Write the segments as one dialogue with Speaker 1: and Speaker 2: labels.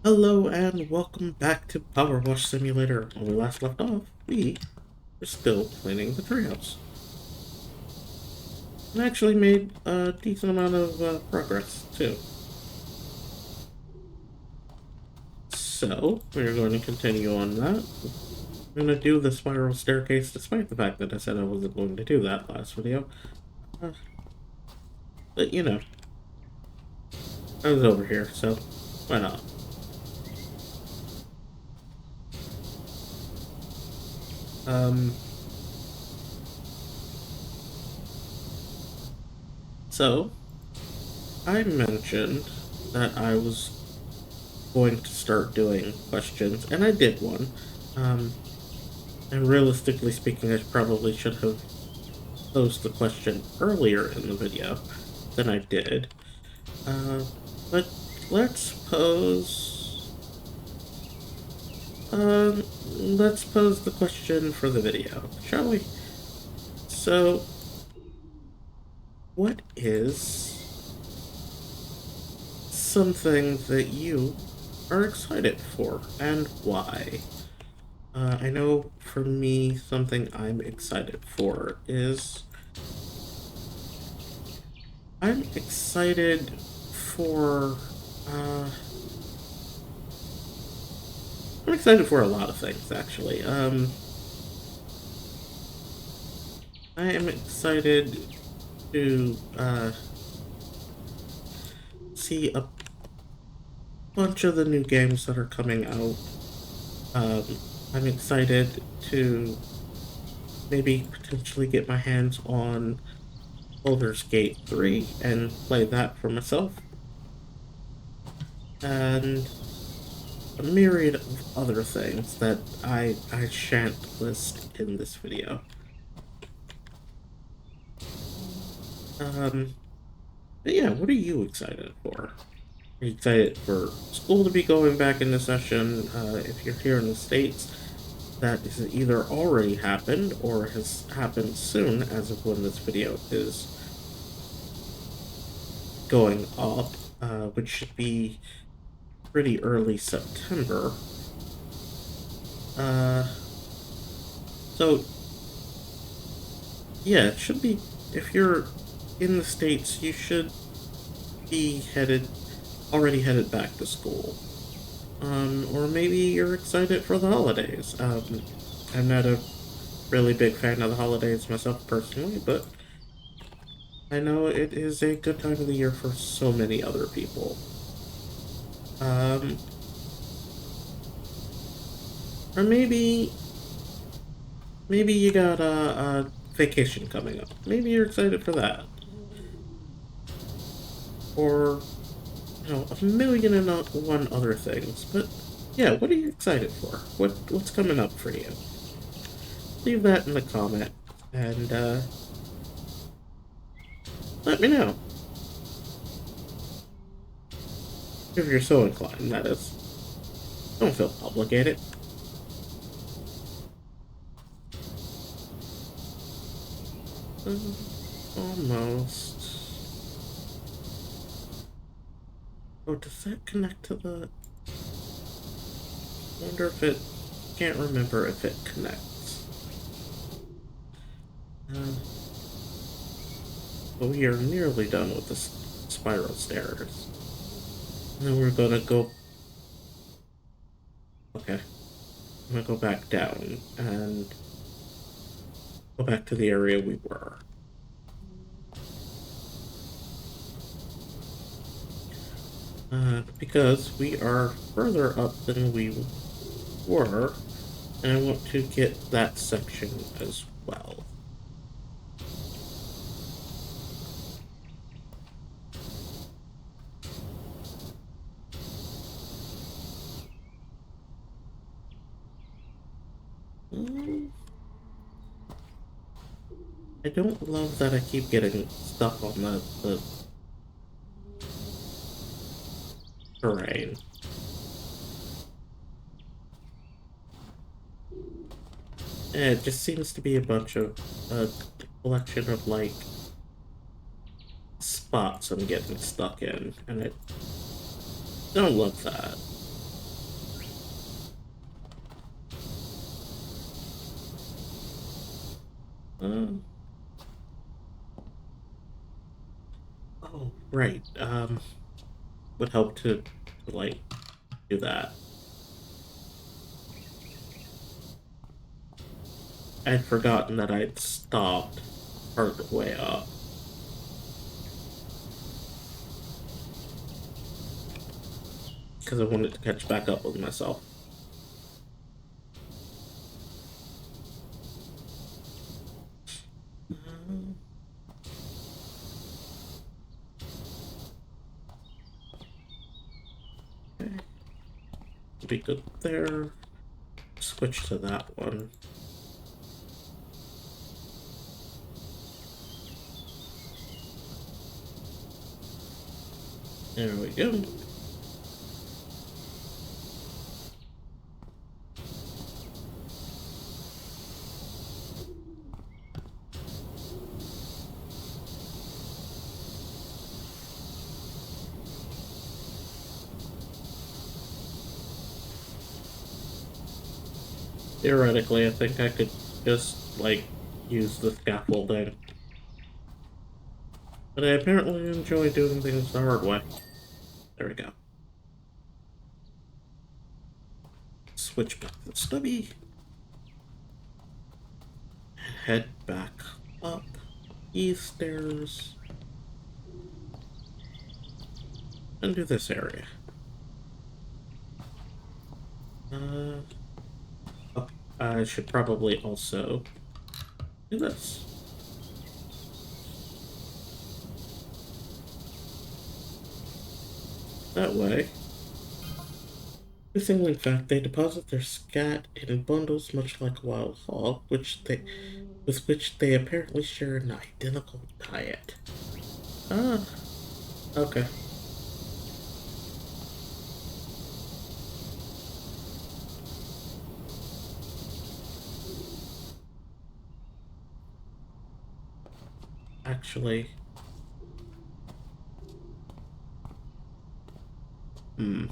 Speaker 1: Hello and welcome back to PowerWash Simulator. When we last left off, we were still cleaning the treehouse. And actually made a decent amount of progress, too. So, we're going to continue on that. I'm going to do the spiral staircase despite the fact that I said I wasn't going to do that last video. Uh, but, you know, I was over here, so why not? Um, so, I mentioned that I was going to start doing questions, and I did one. Um, and realistically speaking, I probably should have posed the question earlier in the video than I did. Uh, but let's pose. Let's pose the question for the video, shall we? So, what is something that you are excited for, and why? I know for me, something I'm excited for is I'm excited for uh, I'm excited for a lot of things actually. I am excited to see a bunch of the new games that are coming out. Um, I'm excited to maybe potentially get my hands on Baldur's Gate 3 and play that for myself. And a myriad of other things that I shan't list in this video. But yeah, what are you excited for? Are you excited for school to be going back into session? If you're here in the States, that has either already happened or has happened soon as of when this video is going up, which should be pretty early September. Uh, so yeah, it should be, if you're in the States, you should be already headed back to school. Or maybe you're excited for the holidays. I'm not a really big fan of the holidays myself personally, but I know it is a good time of the year for so many other people. Um, or maybe you got a vacation coming up. Maybe you're excited for that. Or, a million and one other things. But yeah, what are you excited for? What's coming up for you? Leave that in the comment and let me know. If you're so inclined, that is. Don't feel obligated. Almost. Oh, does that connect to the... I wonder if it... Can't remember if it connects. But we are nearly done with the spiral stairs. And then we're gonna go... Okay. I'm gonna go back down and go back to the area we were. Because we are further up than we were, and I want to get that section as well. I don't love that I keep getting stuck on the terrain. It just seems to be a bunch of a collection of like spots I'm getting stuck in, and I don't love that. Uh, oh, right. Would help to like do that. I'd forgotten that I'd stopped part of the way up. Because I wanted to catch back up with myself. Uh, okay. Be good there. Switch to that one. There we go. Theoretically, I think I could just, like, use the scaffolding. But I apparently enjoy doing things the hard way. There we go. Switch back to the stubby. Head back up these stairs. And do this area. Oh, I should probably also do this. That way. Interestingly, in fact, they deposit their scat in bundles much like a wild hog, with which they apparently share an identical diet. Ah, okay. Actually, hmm.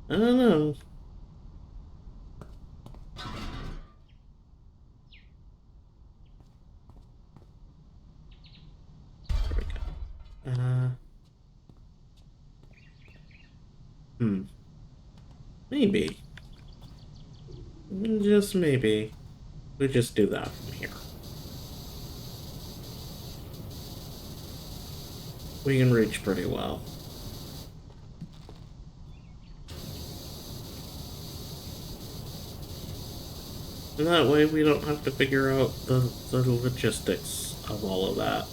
Speaker 1: I don't know. There we go. Hmm. Maybe. Just maybe. We just do that from here. We can reach pretty well. And that way we don't have to figure out the logistics of all of that.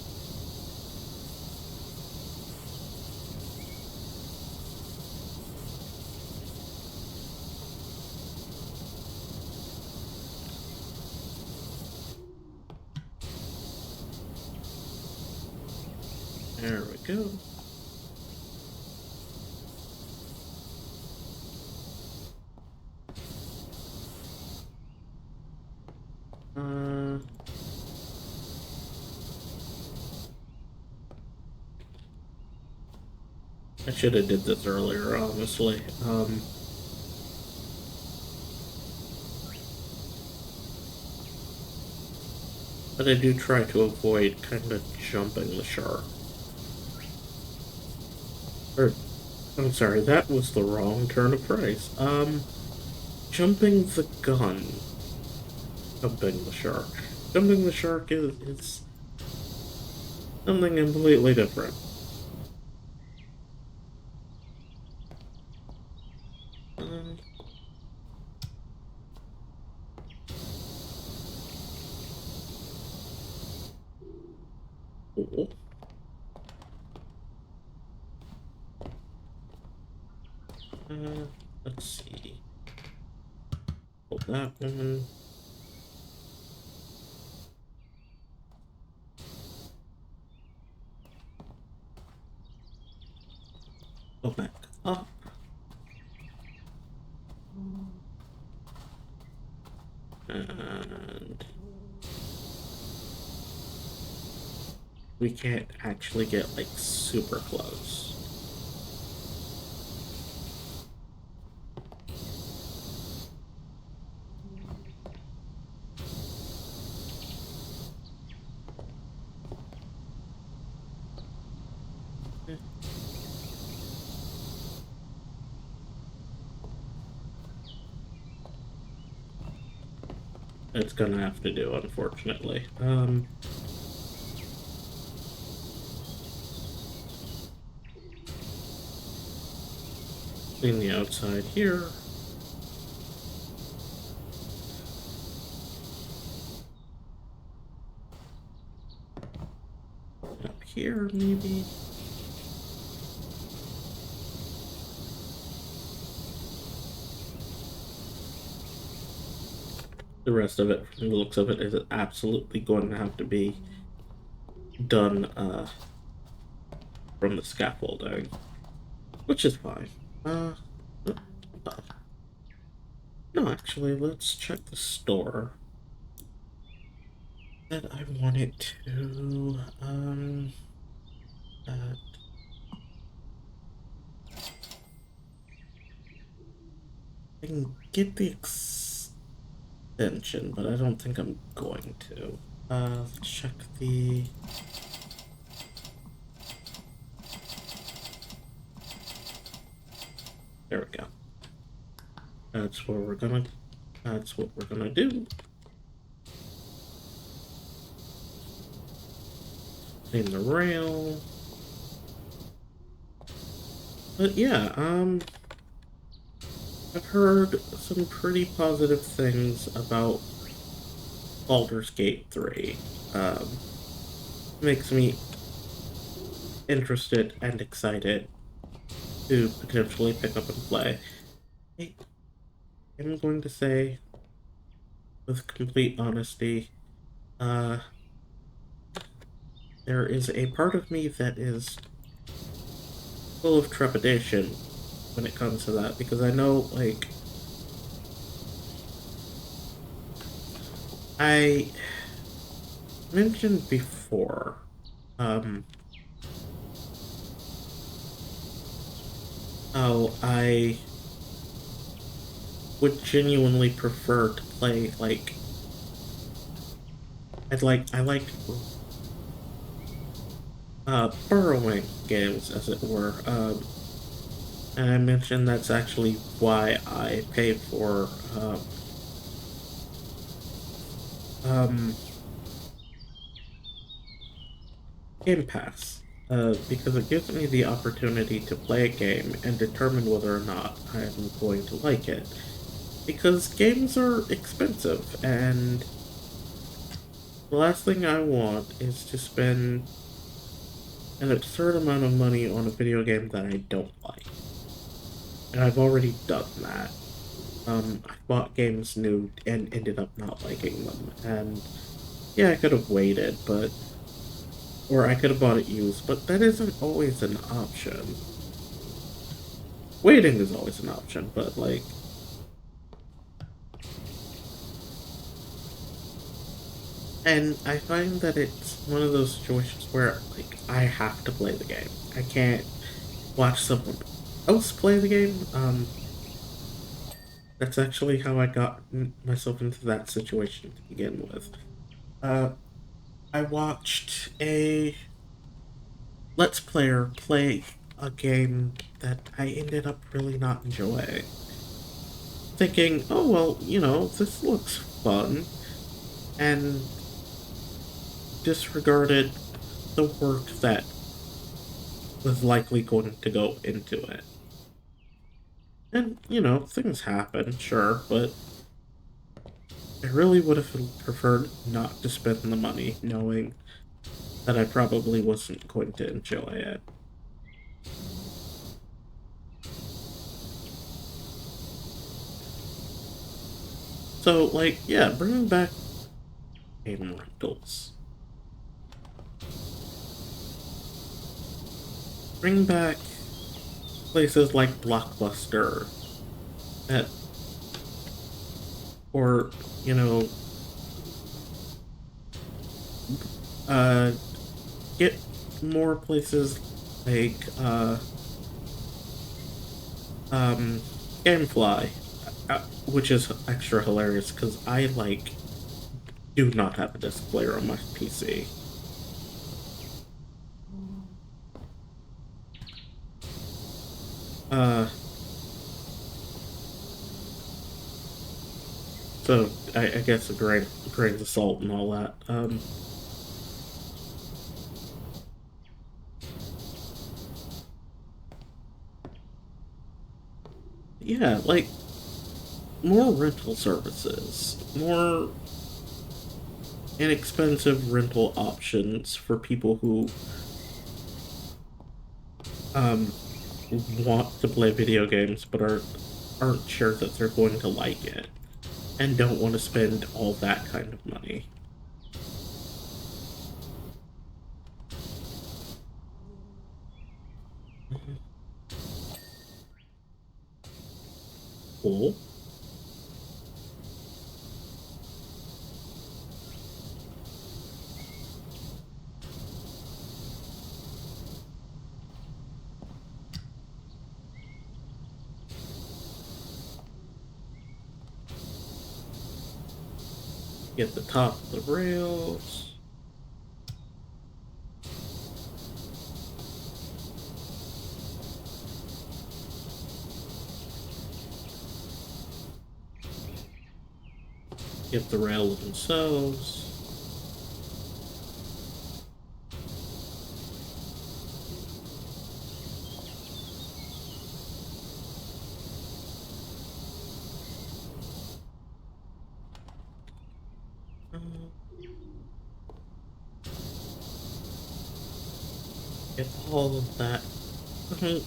Speaker 1: There we go. Uh, I should have did this earlier, honestly. But I do try to avoid kind of jumping the shark. Or, I'm sorry, that was the wrong turn of phrase. Jumping the gun. Jumping the shark. Jumping the shark is something completely different. Um, cool. Let's see. Pull that one. Go back up. And we can't actually get like super close. it's gonna have to do, unfortunately. Clean the outside here. Up here, maybe. The rest of it, from the looks of it, is absolutely going to have to be done from the scaffolding, which is fine. Uh, uh, no, actually, let's check the store that I wanted to. Uh, I can get the extension, but I don't think I'm going to. Let's check the. There we go. That's where we're gonna. That's what we're gonna do. Clean the rail. But yeah, I've heard some pretty positive things about Baldur's Gate 3. Makes me interested and excited to potentially pick up and play. Hey, I'm going to say, with complete honesty, uh, there is a part of me that is full of trepidation when it comes to that, because I know, like, I mentioned before, how I would genuinely prefer to play, like, I like burrowing games, as it were. And I mentioned that's actually why I pay for um, Game Pass. Because it gives me the opportunity to play a game and determine whether or not I'm going to like it. Because games are expensive, and the last thing I want is to spend an absurd amount of money on a video game that I don't like. And I've already done that. I bought games new and ended up not liking them. And yeah, I could have waited, but or I could have bought it used, but that isn't always an option. Waiting is always an option, but like and I find that it's one of those situations where like I have to play the game. I can't watch someone else play the game. That's actually how I got myself into that situation to begin with. Uh, I watched a Let's Player play a game that I ended up really not enjoying. Thinking, oh, well, this looks fun, and disregarded the work that was likely going to go into it. And, things happen, sure, but I really would have preferred not to spend the money knowing that I probably wasn't going to enjoy it. So, like, yeah, bringing back game rentals. Bring back places like Blockbuster that, or, you know, get more places like, Gamefly, which is extra hilarious because I, like, do not have a disc player on my PC. Uh, So I guess a grains of salt and all that. Yeah, like more rental services, more inexpensive rental options for people who um want to play video games but aren't sure that they're going to like it and don't want to spend all that kind of money. Cool. Get the top of the rails. Get the rails themselves. Get all of that gunk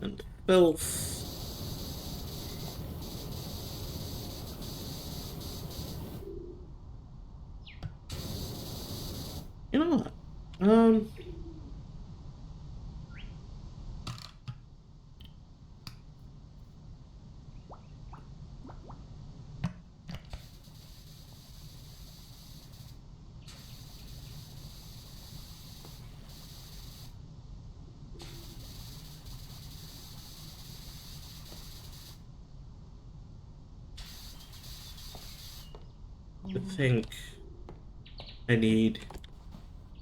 Speaker 1: and filth. You know what? I think I need to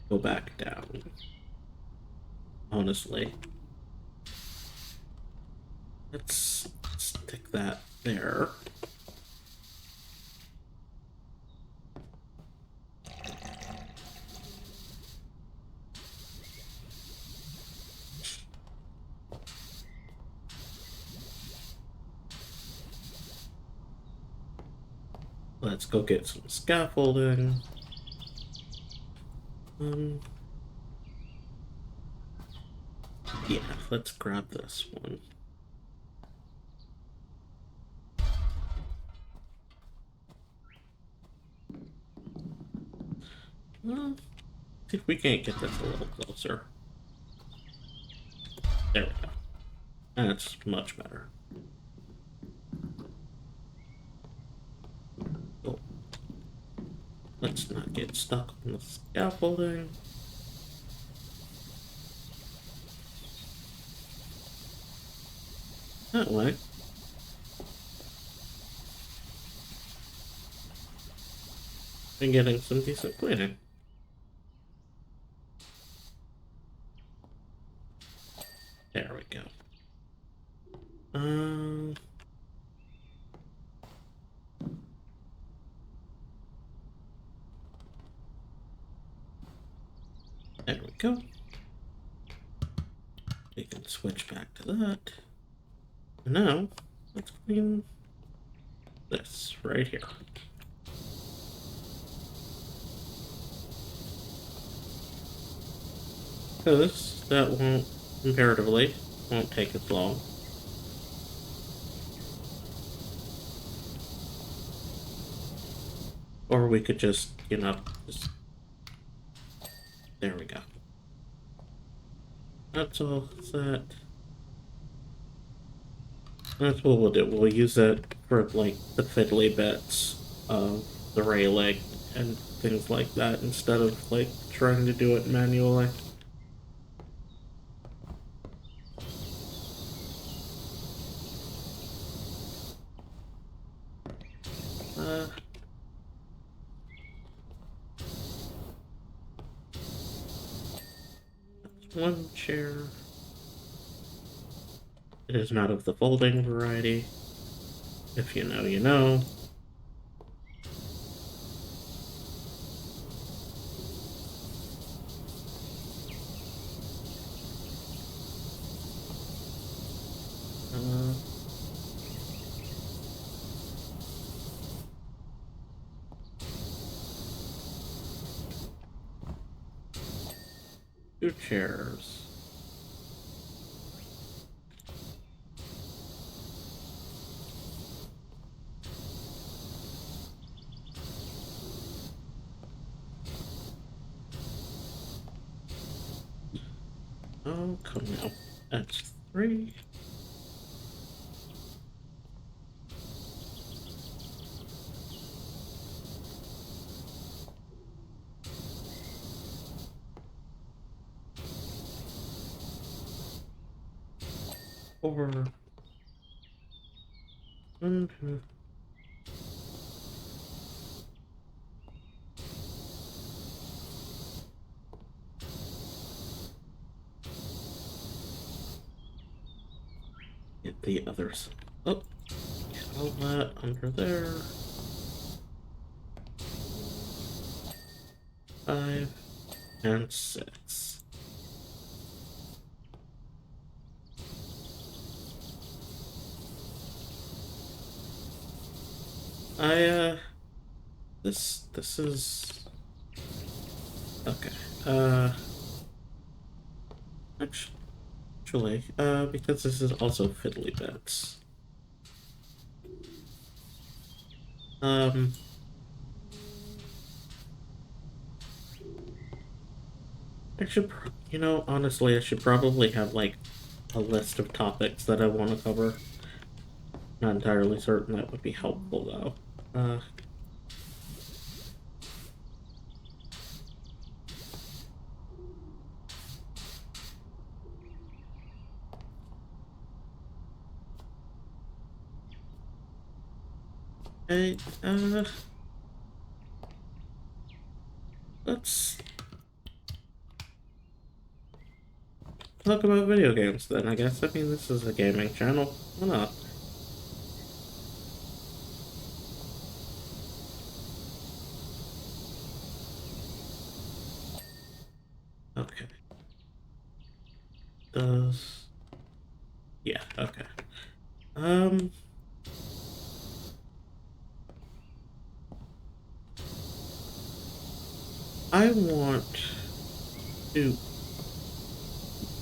Speaker 1: go back down. Honestly, let's stick that there. Let's go get some scaffolding. Um, yeah, let's grab this one. Well, see if we can't get this a little closer. There we go. That's much better. Cool. Let's not get stuck on the scaffolding. That way. And getting some decent cleaning. There we go. Um, there we go. We can switch back to that. And now, let's clean this right here. Because that won't, comparatively, won't take as long. Or we could just, just... There we go. That's all set. That's what we'll do. We'll use it for, like, the fiddly bits of the railing and things like that instead of, like, trying to do it manually. Uh... One chair. It is not of the folding variety. If you know, you know. Uh, 2 chairs. Oh, come now. That's 3. Four. 1, 2. Get the others. Oh, all that under there. 5 and 6. This is okay. Actually, because this is also fiddly bits. Um, I should, honestly, I should probably have like a list of topics that I want to cover. Not entirely certain that would be helpful though. Hey, let's talk about video games then, I guess. I mean, this is a gaming channel. Why not? Okay. Does... Yeah, okay. Um... I want to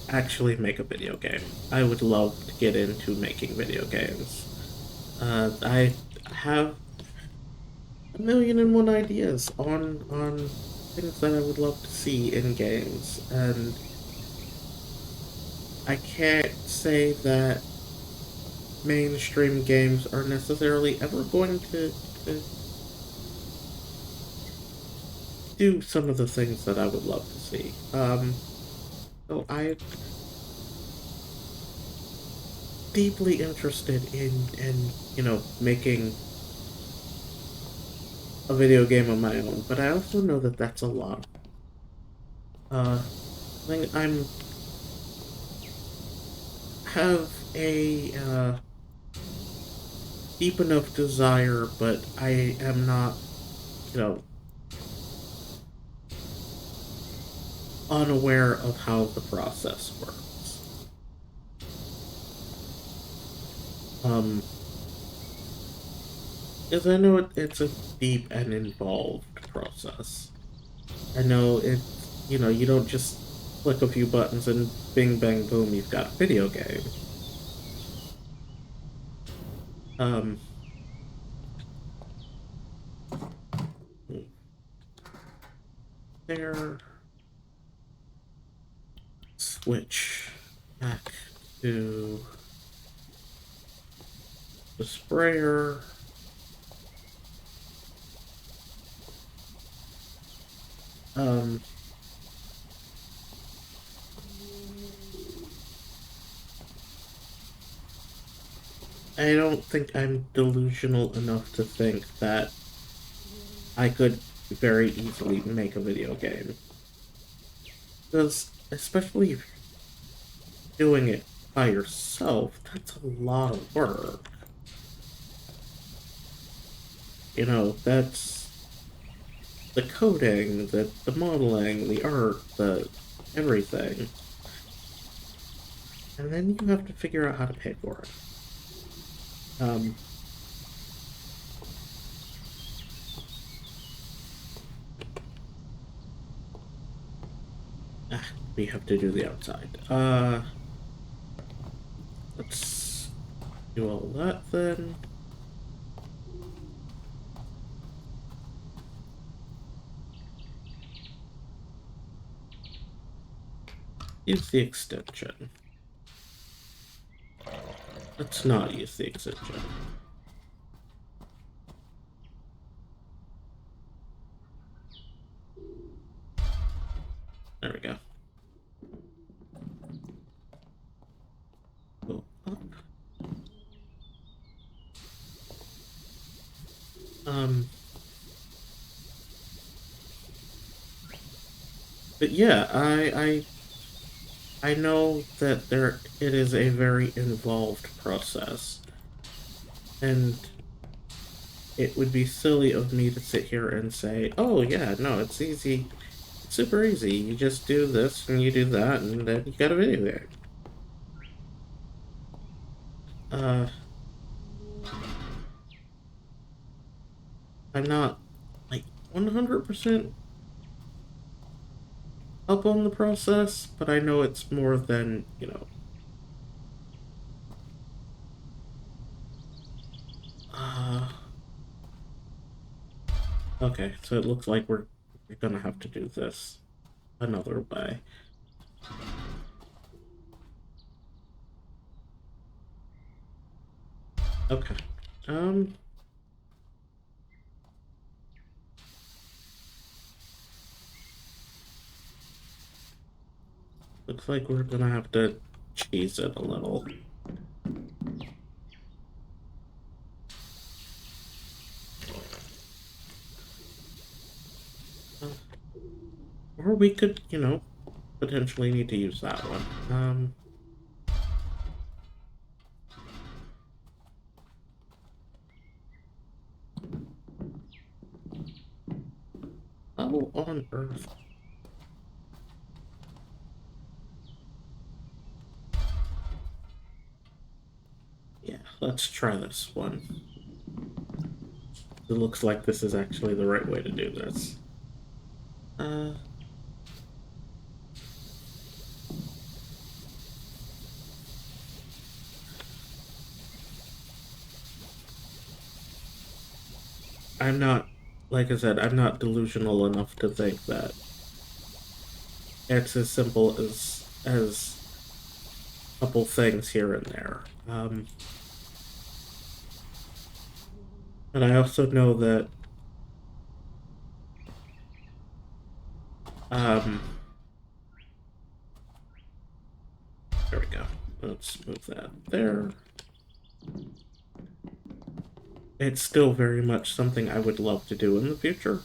Speaker 1: actually make a video game. I would love to get into making video games. I have a million and one ideas on things that I would love to see in games, and I can't say that mainstream games are necessarily ever going to do some of the things that I would love to see. So I'm deeply interested in making a video game of my own, but I also know that that's a lot. I think I'm have a deep enough desire, but I am not, you know, unaware of how the process works. Because I know it's a deep and involved process. I know you don't just click a few buttons and bing bang boom, you've got a video game. Um, there, switch back to the sprayer. Um, I don't think I'm delusional enough to think that I could very easily make a video game. Because, especially doing it by yourself, that's a lot of work. You know, that's the coding, the modeling, the art, the everything. And then you have to figure out how to pay for it. Um, we have to do the outside. Let's do all that then. Use the extension. Let's not use the extension. There we go. Go up. But yeah, I know that it is a very involved process, and it would be silly of me to sit here and say, "Oh yeah, no, it's easy, it's super easy. You just do this and you do that, and then you got a video game." Uh, I'm not like 100% up on the process, but I know it's more than, you know. Uh, okay, so it looks like we're gonna have to do this another way. Okay. Um, Looks like we're gonna have to cheese it a little. Uh, or we could, you know, potentially need to use that one. How on earth? Yeah, let's try this one. It looks like this is actually the right way to do this. Uh, I'm not, like I said, I'm not delusional enough to think that it's as simple as a couple things here and there. But I also know that um, there we go. Let's move that there. It's still very much something I would love to do in the future.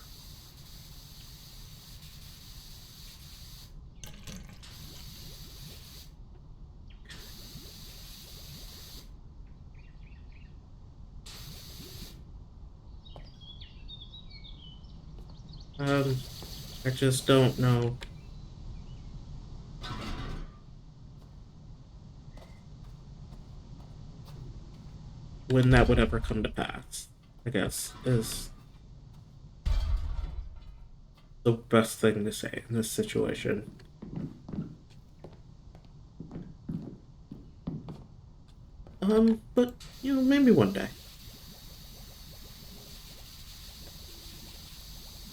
Speaker 1: Um, I just don't know when that would ever come to pass, I guess, is the best thing to say in this situation. But, you know, maybe one day.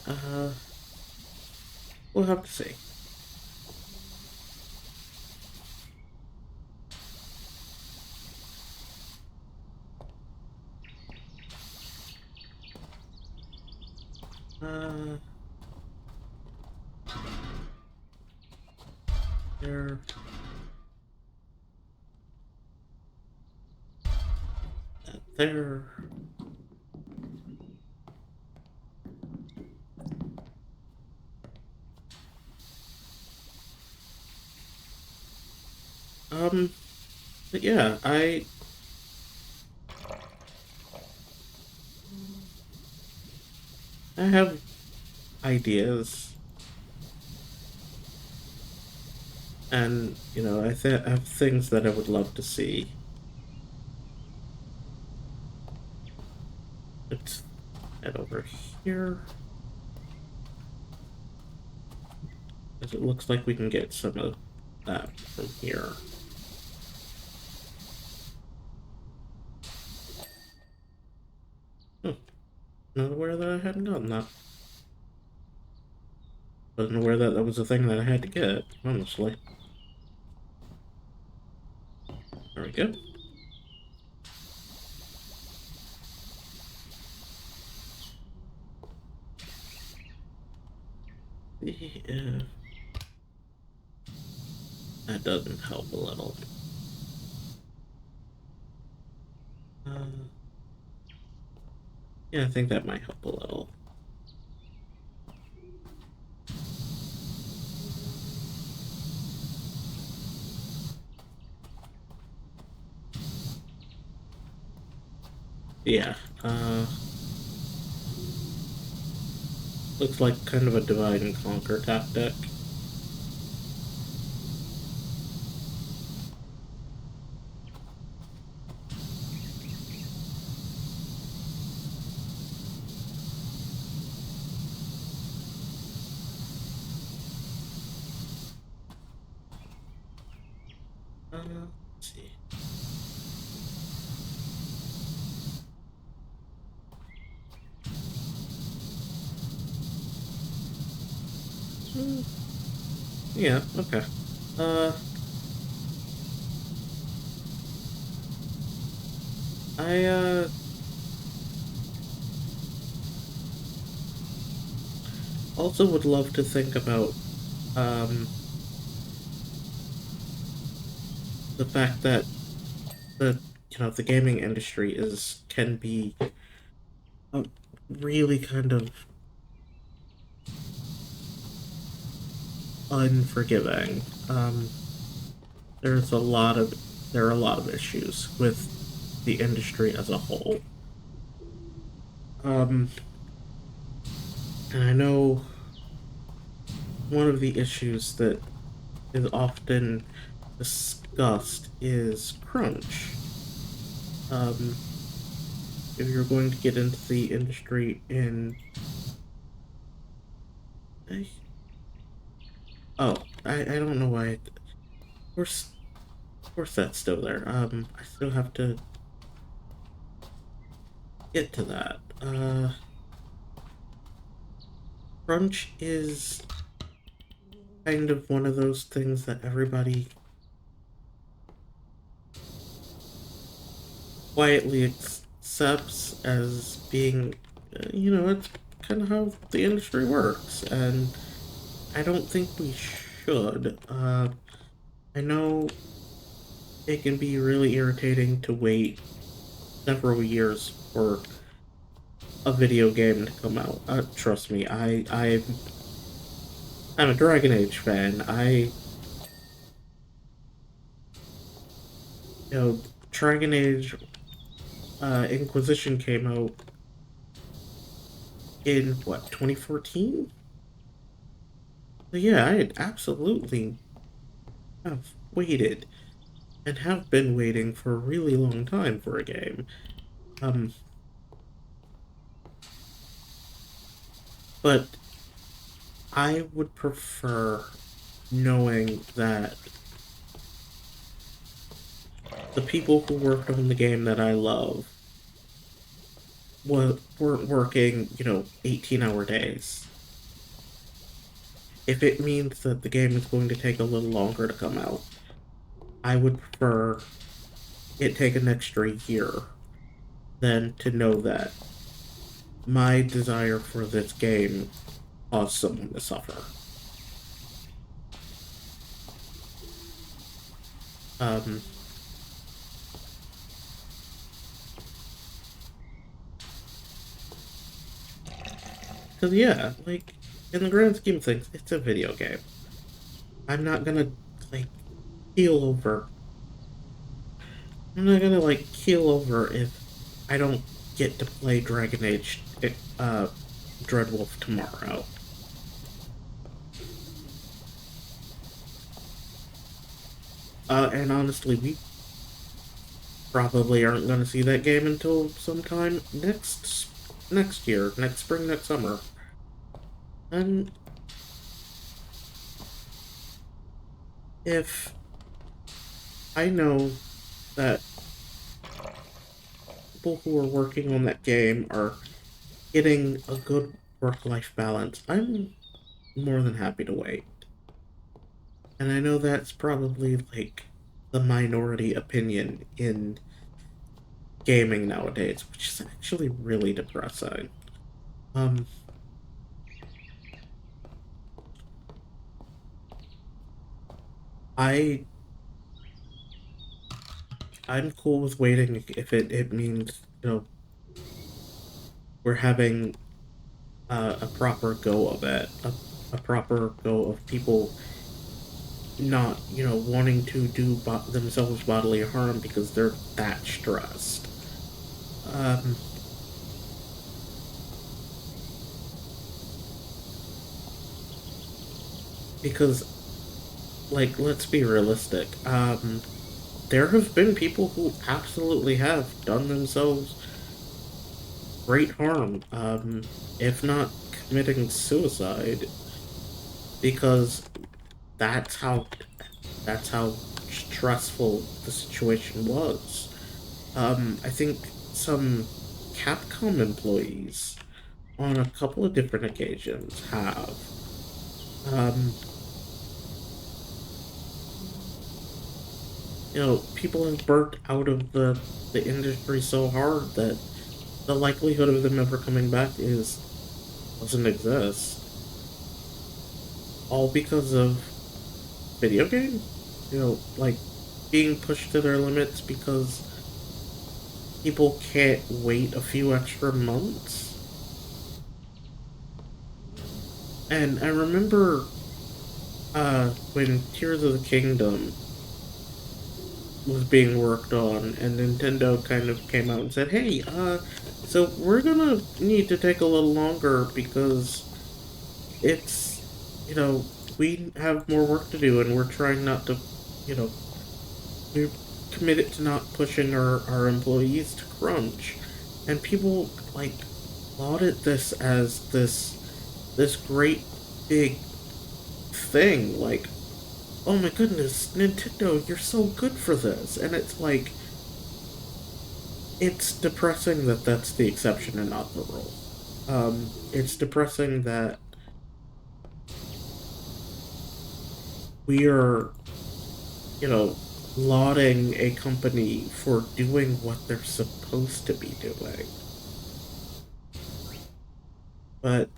Speaker 1: Uh, we'll have to see. Uh, there. There. Um, But yeah, I have ideas, and I have things that I would love to see. Let's head over here, because it looks like we can get some of that from here. Oh, not aware that I hadn't gotten that. Wasn't aware that that was a thing that I had to get, honestly. There we go. Yeah, that doesn't help a little. Uh, yeah, I think that might help a little. Yeah, looks like kind of a divide and conquer tactic. Let's see. Hmm, yeah, okay. Uh, I, also would love to think about, um, the fact that the gaming industry can be uh, really kind of unforgiving. There's a lot of there are a lot of issues with the industry as a whole. Um, and I know one of the issues that is often discussed is crunch. Um, if you're going to get into the industry in, I, I don't know why. Course, of course, that's still there. I still have to get to that. Crunch is kind of one of those things that everybody quietly accepts as being, it's kind of how the industry works, and I don't think we should. I know it can be really irritating to wait several years for a video game to come out. Trust me, I'm a Dragon Age fan. You know, Dragon Age Inquisition came out in what, 2014? So yeah, I had absolutely have waited and have been waiting for a really long time for a game. Um, but I would prefer knowing that the people who worked on the game that I love weren't working, 18-hour days. If it means that the game is going to take a little longer to come out, I would prefer it take an extra year than to know that my desire for this game caused someone to suffer. Um, because yeah, like, in the grand scheme of things, it's a video game. I'm not gonna, like, keel over I'm not gonna like keel over if I don't get to play Dragon Age Dreadwolf tomorrow. And honestly, we probably aren't gonna see that game until sometime next year, next spring, next summer. And if I know that people who are working on that game are getting a good work-life balance, I'm more than happy to wait. And I know that's probably like the minority opinion in gaming nowadays, which is actually really depressing. Um, I I'm cool with waiting if it means, we're having a proper go of it, a proper go of people not, wanting to do themselves bodily harm because they're that stressed. Um, because, like, let's be realistic. There have been people who absolutely have done themselves great harm, if not committing suicide, because that's how that's how stressful the situation was. I think some Capcom employees on a couple of different occasions have. Um, People have burnt out of the industry so hard that the likelihood of them ever coming back is doesn't exist. All because of video games. Like being pushed to their limits because people can't wait a few extra months. And I remember when Tears of the Kingdom was being worked on, and Nintendo kind of came out and said, "Hey, so we're gonna need to take a little longer because it's, we have more work to do, and we're trying not to, you know, we're committed to not pushing our employees to crunch." And people, like, lauded this as this great big thing, like, oh my goodness, Nintendo, you're so good for this. And it's like, it's depressing that that's the exception and not the rule. It's depressing that we are, lauding a company for doing what they're supposed to be doing. But,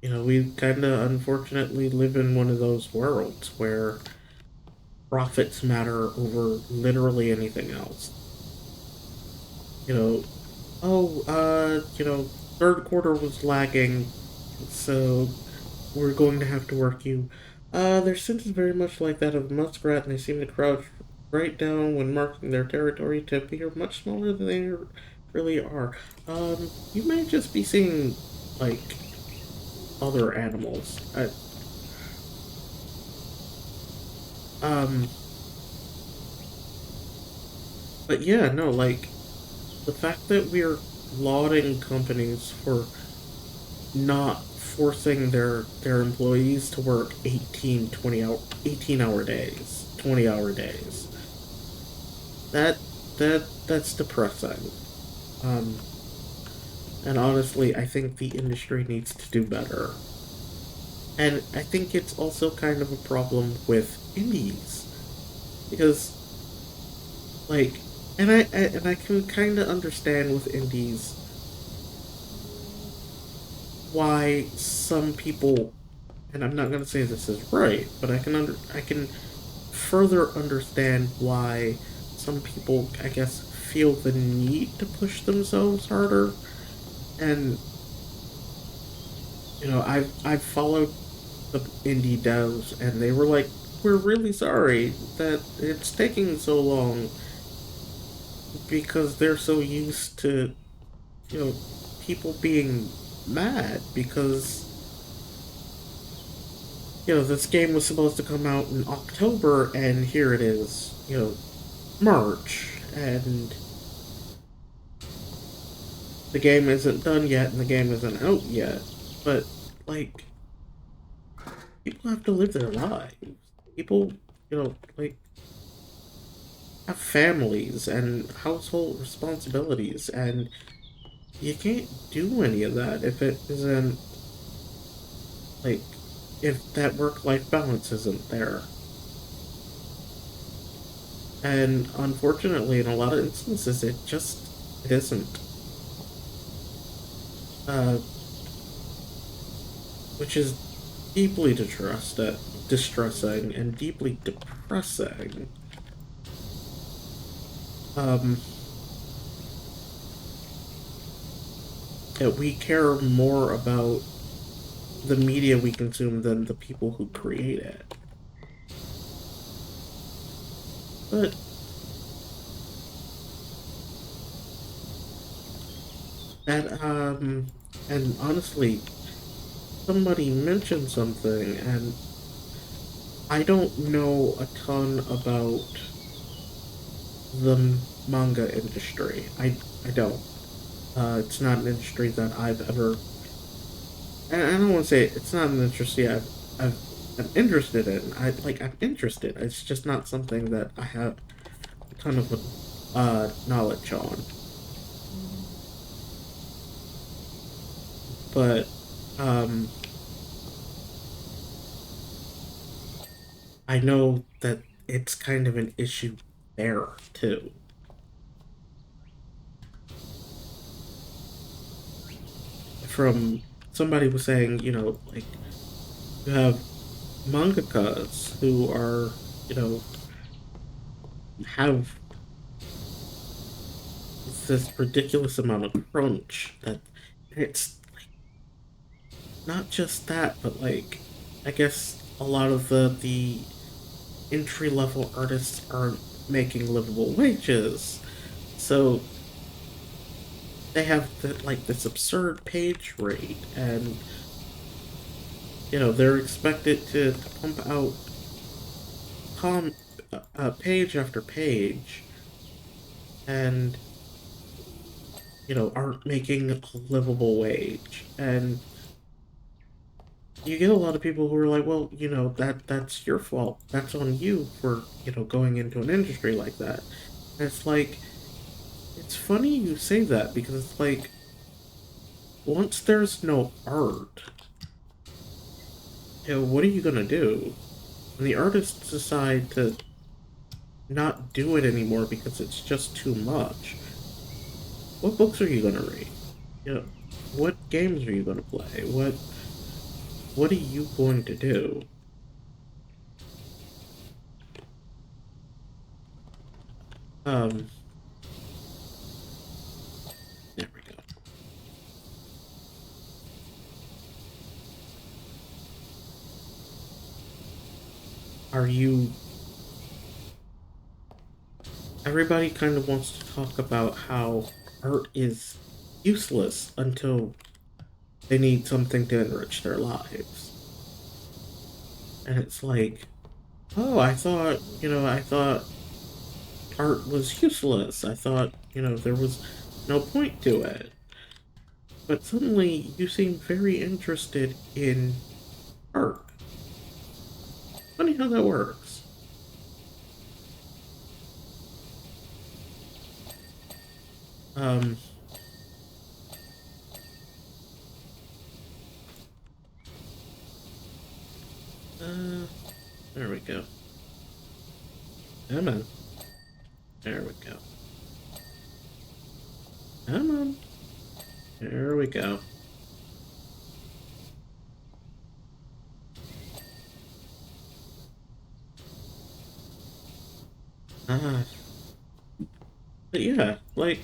Speaker 1: we kind of unfortunately live in one of those worlds where profits matter over literally anything else. You know, oh, third quarter was lagging, so we're going to have to work you. Their scent is very much like that of a muskrat, and they seem to crouch right down when marking their territory to appear much smaller than they really are. You may just be seeing, like, other animals. Um, but yeah, no, like, the fact that we're lauding companies for not forcing their employees to work 18-hour days, 20-hour days. That that's depressing. Um and honestly, I think the industry needs to do better. And I think it's also kind of a problem with indies because, like, and I can kind of understand with indies why some people, and I'm not going to say this is right, but I can further understand why some people, I guess, feel the need to push themselves harder. And I've followed the indie devs, and they were like we're really sorry that it's taking so long because they're so used to, people being mad because, this game was supposed to come out in October and here it is, March, and the game isn't done yet and the game isn't out yet. But, like, people have to live their lives. People, have families and household responsibilities, and you can't do any of that if it isn't, like, if that work-life balance isn't there. And unfortunately, in a lot of instances, it isn't. Uh, which is deeply distressing and deeply depressing. Um, that we care more about the media we consume than the people who create it. But that and honestly, somebody mentioned something, and I don't know a ton about the manga industry. I don't. It's not an industry that I've ever. And I don't want to say it's not an industry I'm interested in. I'm interested. It's just not something that I have a ton of knowledge on. But um, I know that it's kind of an issue there too. From somebody was saying, like you have mangakas who are, have this ridiculous amount of crunch that it's not just that, but like I guess a lot of the entry level artists aren't making livable wages. So they have this absurd page rate, and they're expected to pump out page after page, and aren't making a livable wage. And you get a lot of people who are like, well, that's your fault. That's on you for going into an industry like that. And it's like, it's funny you say that because it's like, once there's no art, what are you gonna do? When the artists decide to not do it anymore because it's just too much, what books are you gonna read? What games are you gonna play? What are you going to do? Um, there we go. Are you Everybody kind of wants to talk about how art is useless until they need something to enrich their lives. And it's like, oh, I thought art was useless. I thought, there was no point to it. But suddenly you seem very interested in art. Funny how that works. Um, uh, there we go. Come on. There we go. Come on. There we go. Ah, but yeah, like,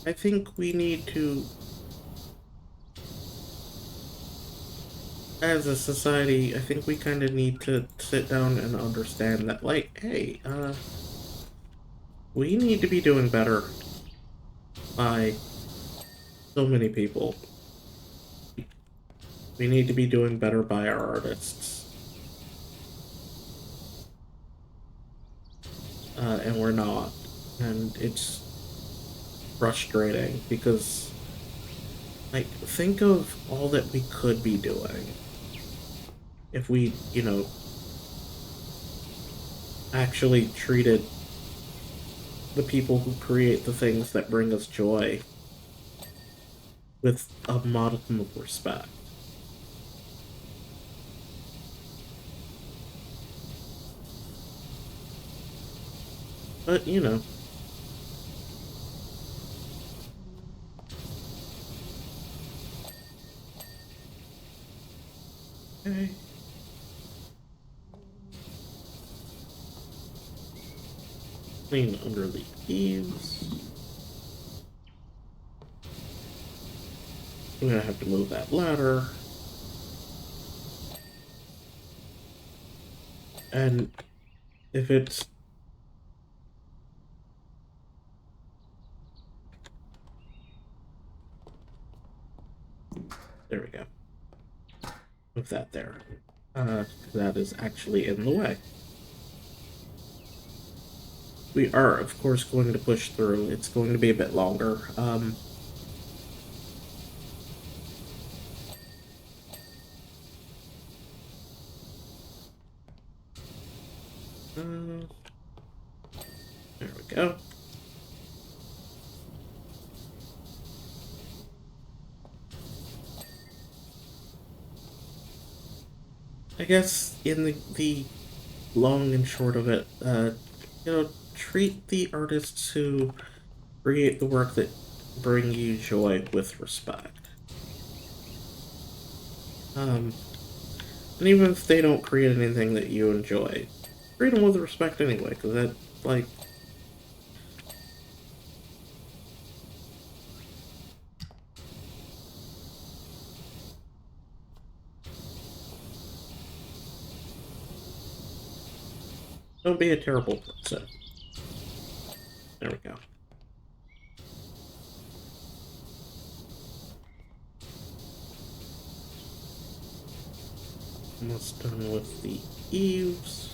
Speaker 1: I think we need to as a society, I think we kind of need to sit down and understand that, like, hey, we need to be doing better by so many people. We need to be doing better by our artists. And we're not. And it's frustrating because, like, think of all that we could be doing if we, actually treated the people who create the things that bring us joy with a modicum of respect. But, okay. Clean under the eaves. I'm gonna have to move that ladder. And if it's... There we go. Move that there. That is actually in the way. We are, of course, going to push through. It's going to be a bit longer. There we go. I guess in the long and short of it, treat the artists who create the work that bring you joy with respect. And even if they don't create anything that you enjoy, treat them with respect anyway, because that, like, don't be a terrible person. There we go. Almost done with the eaves.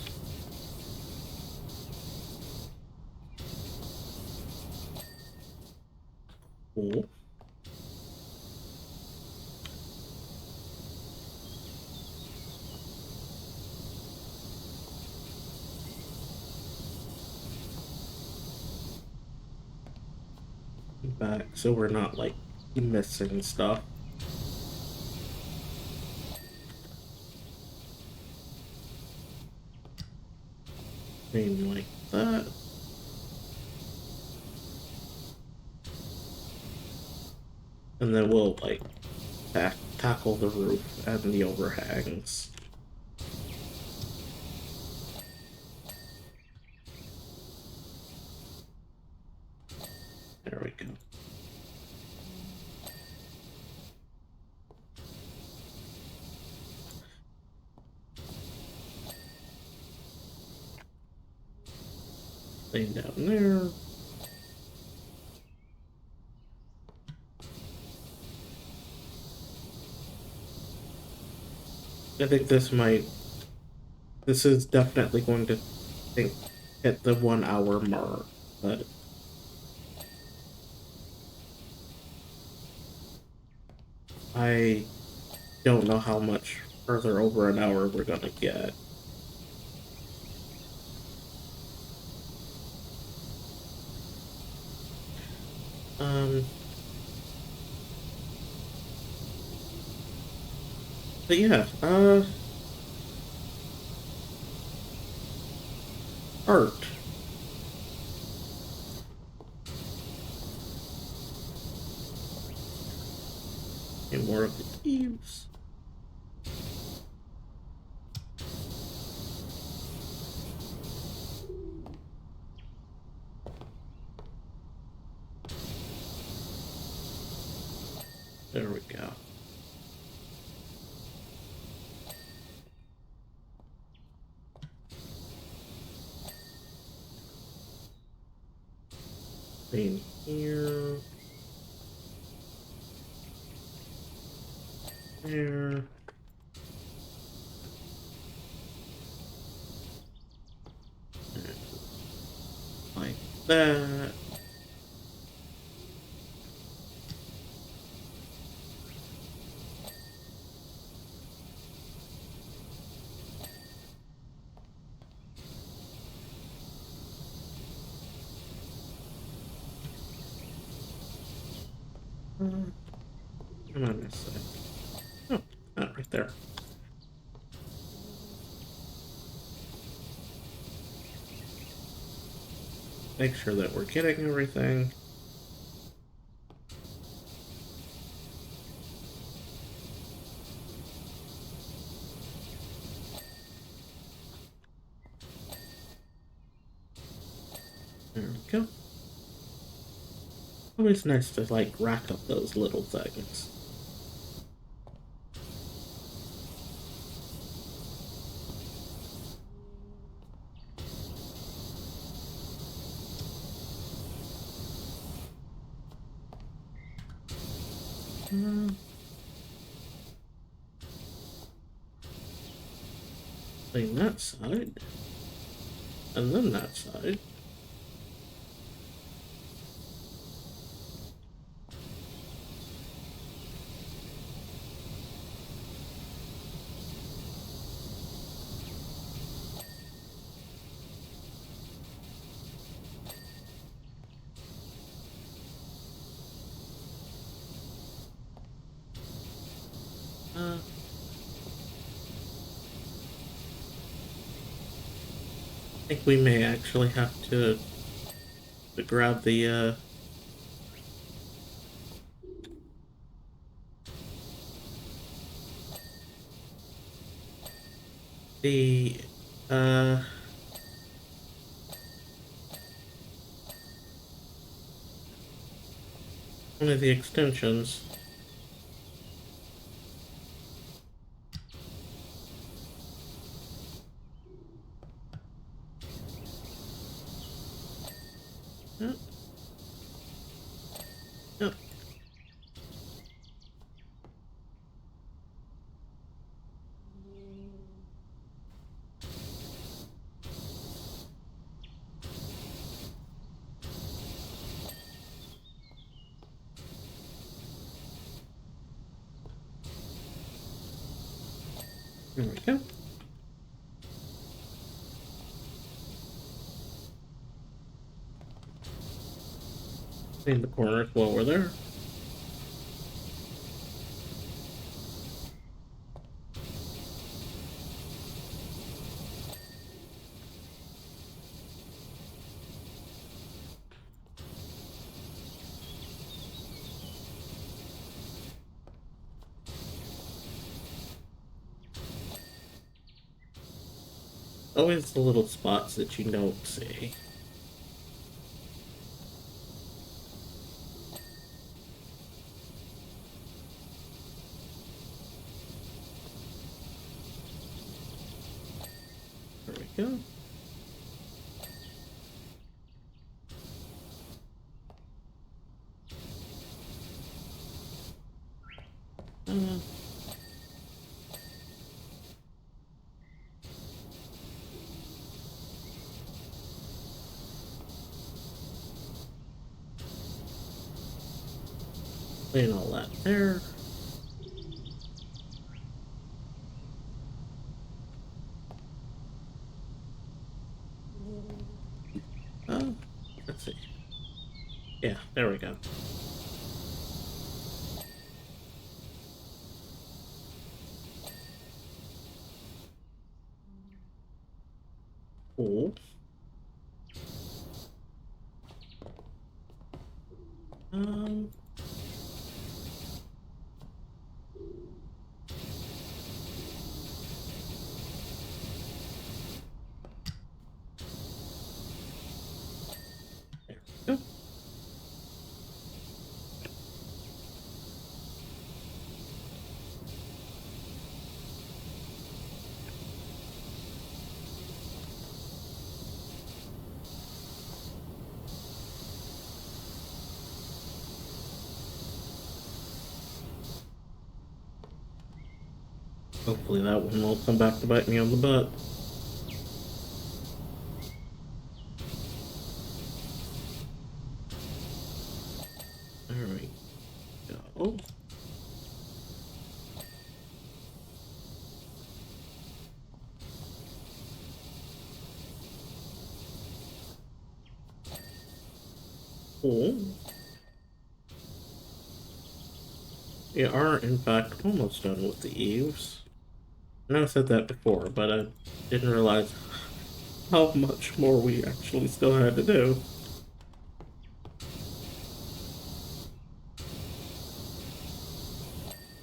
Speaker 1: Cool. Back so we're not, like, missing stuff. Maybe like that. And then we'll, like, tackle the roof and the overhangs. There we go. Lay down there. I think this is definitely going to hit the 1 hour mark, but I don't know how much further over an hour we're gonna get. Um, but yeah, art. And more of the eaves. There we go. Clean here. There. Like that. Come on, this side. Oh, not right there. Make sure that we're getting everything. There we go. Always nice to, like, rack up those little things. Clean that side. And then that side. I think we may actually have to grab the uh one of the extensions. Yep. Yep. There we go. Clean the corners while we're there. Always the little spots that you don't see. There we go. Uh, Clean all that there. Oh, let's see. Yeah, there we go. Cool. Um, there we go. Hopefully that one won't come back to bite me on the butt. There we go. Cool. We are, in fact, almost done with the eaves. I know I said that before, but I didn't realize how much more we actually still had to do.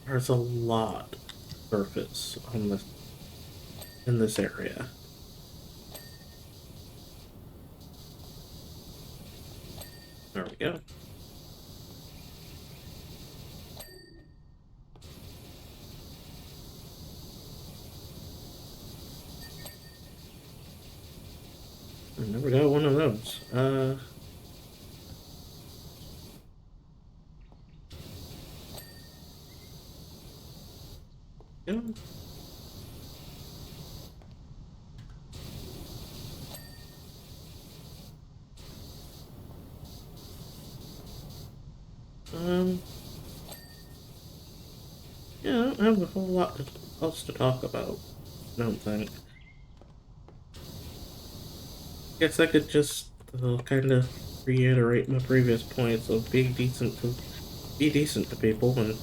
Speaker 1: There's a lot of surface on this in this area. There we go. I never got one of those. Yeah. Um, yeah, I don't have a whole lot else to talk about. I don't think. Guess I could just kind of reiterate my previous points of be decent to people and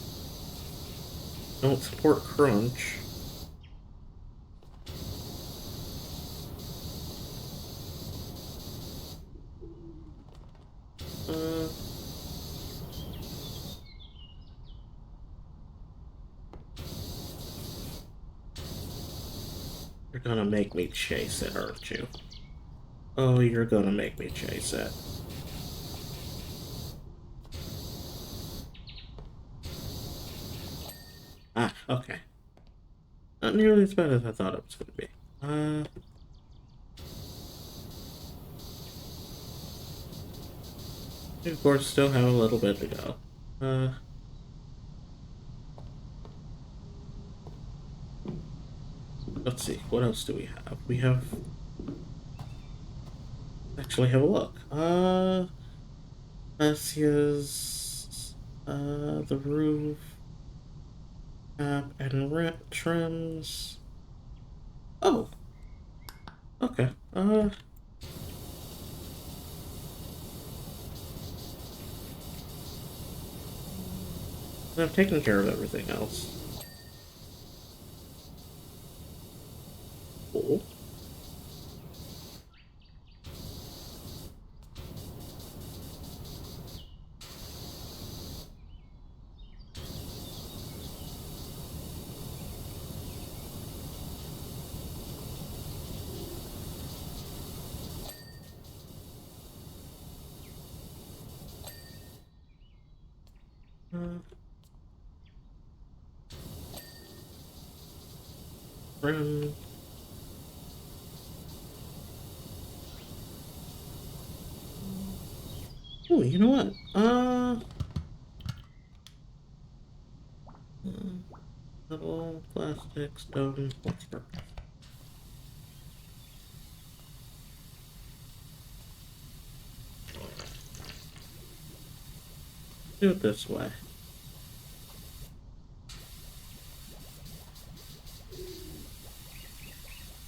Speaker 1: don't support crunch. Uh, you're gonna make me chase it, aren't you? Oh, you're gonna make me chase it. Ah, okay. Not nearly as bad as I thought it was gonna be. We of course still have a little bit to go. Let's see, what else do we have? We have... Actually, have a look. Fascias, the roof, cap, and rat trims. Oh, okay. I've taken care of everything else. Cool. Uh, trim. Oh, you know what? Metal, plastic, stone, whatever. Do it this way.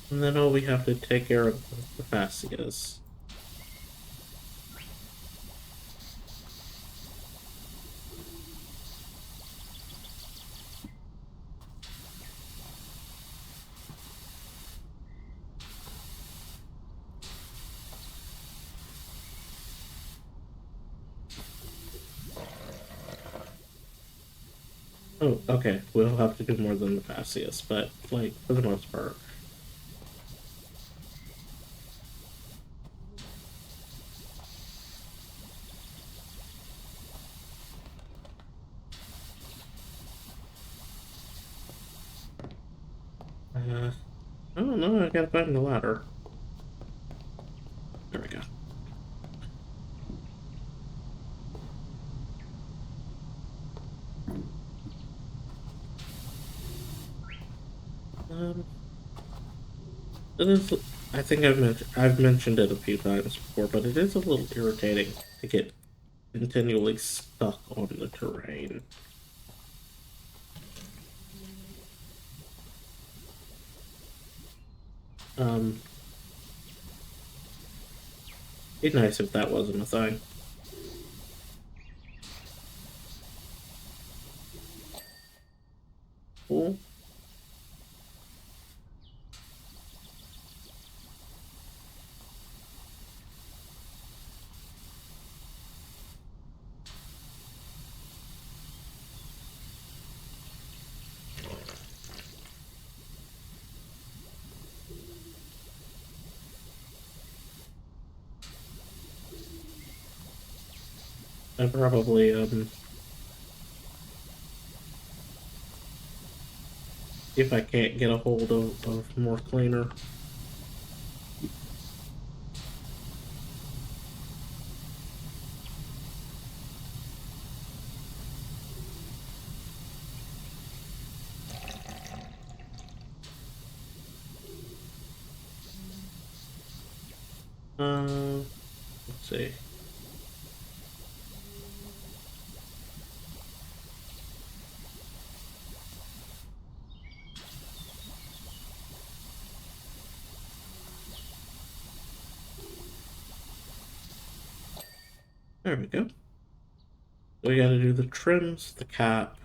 Speaker 1: And then all we have to take care of the fascias. Oh, okay. We'll have to do more than the fascias, but, like, for the most part. I don't know. I gotta find the ladder. There we go. Um, it is. I think I've mentioned it a few times before, but it is a little irritating to get continually stuck on the terrain. Um, It'd be nice if that wasn't a thing. Cool. I probably if I can't get a hold of more cleaner. Let's see. There we go. We gotta do the trims, the cap.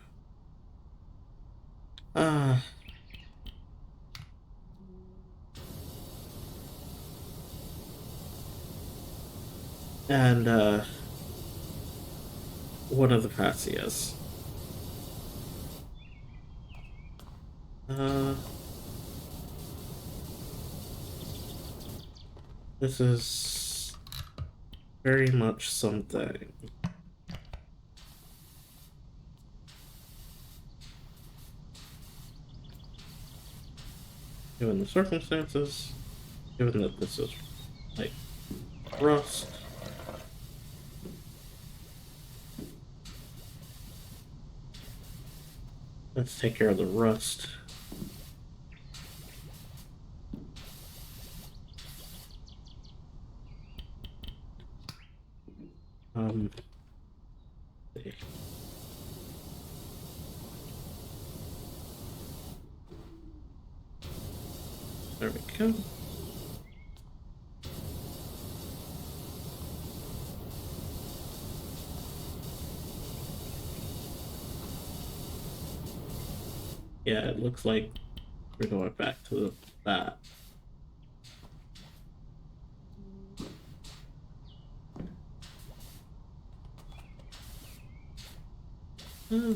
Speaker 1: Uh, and one of the fascias. Uh, this is very much something. Given the circumstances, given that this is like rust. Let's take care of the rust. See. There we go. Yeah, it looks like we're going back to that. Uh,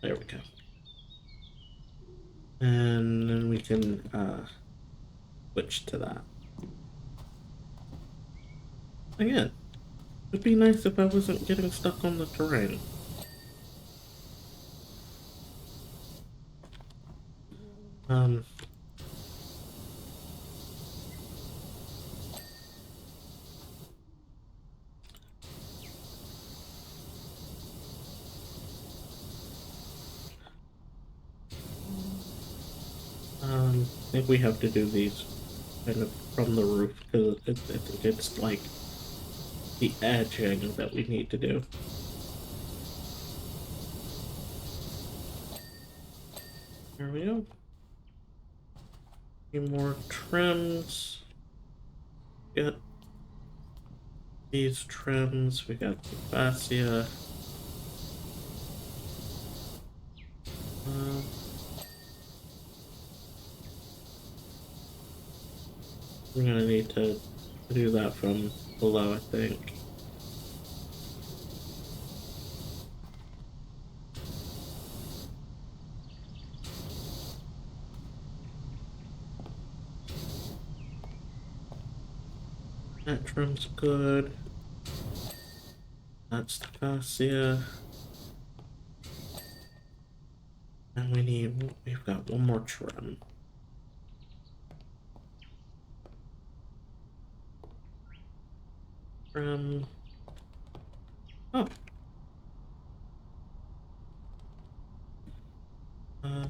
Speaker 1: there we go. And then we can switch to that. Again, it'd be nice if I wasn't getting stuck on the terrain. Um, I think we have to do these kind of from the roof because I think it's like the edging that we need to do. There we go. A few more trims. Get these trims. We got the fascia. Uh, we're gonna need to do that from below, I think. That trim's good. That's the fascia. And we've got one more trim. Um, oh, uh,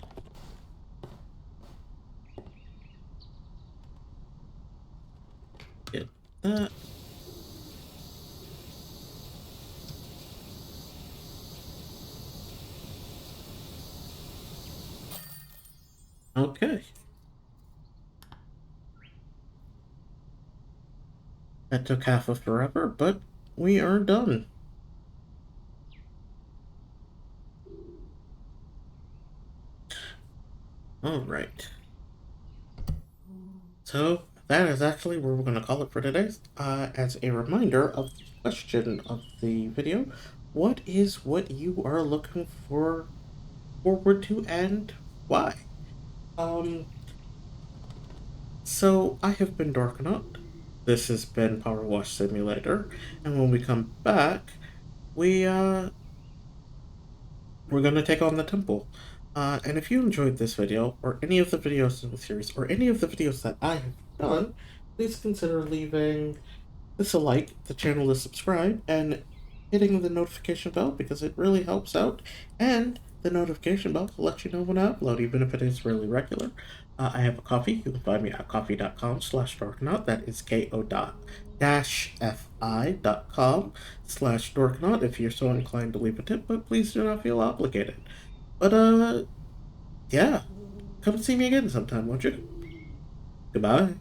Speaker 1: get that. Okay. That took half of forever, but we are done. All right. So that is actually where we're going to call it for today. As a reminder of the question of the video, what is what you are looking forward to and why? Um, so I have been Darknut. This has been PowerWash Simulator, and when we come back, we we're gonna take on the temple. And if you enjoyed this video, or any of the videos in the series, or any of the videos that I have done, please consider leaving this a like, the channel to subscribe, and hitting the notification bell because it really helps out. And the notification bell will let you know when I upload, even if it is really regular. I have a coffee. You can find me at coffee.com/darknaut. That is ko-fi.com/darknaut if you're so inclined to leave a tip, but please do not feel obligated. But yeah, come see me again sometime, won't you? Goodbye.